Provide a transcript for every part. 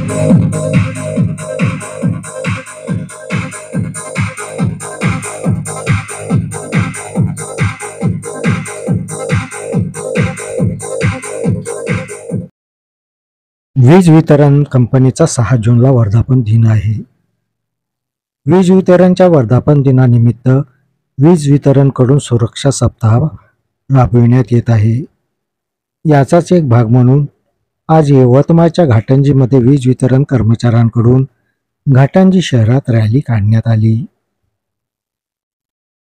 वीज वितरण कंपनीचा 6 जूनला वर्धापन दिन आहे. वीज वितरणच्या वर्धापन दिनानिमित्त वीज वितरणकडून सुरक्षा सप्ताह राबविण्यात येत आहे. याचाच एक भाग म्हणून आज यवतमाळच्या घाटंजीमध्ये वीज वितरण कर्मचाऱ्यांकडून घाटंजी शहरात रॅली काढण्यात आली.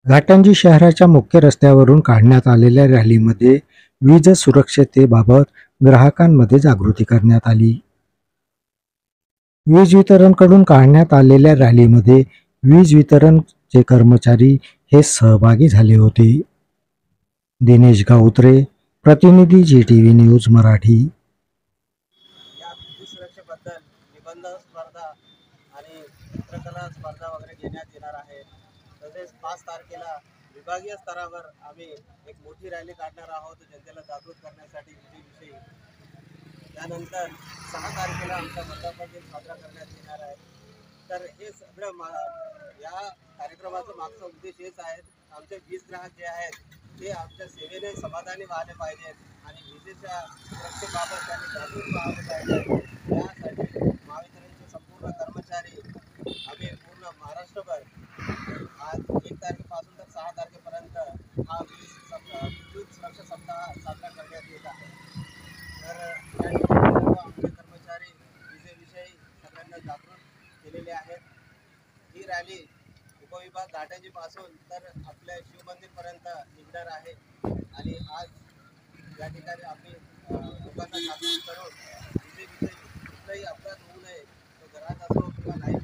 घाटंजी शहराच्या मुख्य रस्त्यावरून काढण्यात आलेल्या रॅलीमध्ये वीज सुरक्षतेबाबत ग्राहकांमध्ये जागृती करण्यात आली. वीज वितरणकडून काढण्यात आलेल्या रॅलीमध्ये वीज वितरणचे कर्मचारी हे सहभागी झाले होते. दिनेश गाऊत्रे, प्रतिनिधी GTV न्यूज मराठी. या वीज सुरक्षेबद्दल निबंध स्पर्धा आणि चित्रकला स्पर्धा वगैरे घेण्यात येणार आहे. तसेच 5 तारखेला विभागीय स्तरावर आम्ही एक मोठी रॅली काढणार आहोत जनतेला जागृत करण्यासाठी विजेविषयी. त्यानंतर 6 तारखेला आमचा वर्धापन दिन साजरा करण्यात येणार आहे. तर हे सगळं या कार्यक्रमाचा मागचा उद्देश हेच आहे, आमचे वीज ग्राहक जे आहेत ते आमच्या सेवेने समाधानी व्हायला पाहिजेत आणि विजेच्या सुरक्षेबाबत त्यांनी जागरूक व्हायला पाहिजे. यासाठी महावितरणचे संपूर्ण कर्मचारी आम्ही पूर्ण महाराष्ट्रभर आज 1 तारखेपासून तर 6 तारखेपर्यंत हा विद्युत सुरक्षा सप्ताह साजरा करण्यात येत आहे. तर या ठिकाणी सर्व आमचे कर्मचारी विजेविषयी सगळ्यांना जागृत केलेले आहेत. ही रॅली उपविभाग घाटंजीपासून तर आपल्या शिवमंदिरपर्यंत निघणार आहे आणि आज या ठिकाणी आम्ही लोकांना जागृत करून विजेविषयी कुठलाही अपघात होऊ नये, तो घरात असो किंवा लाईट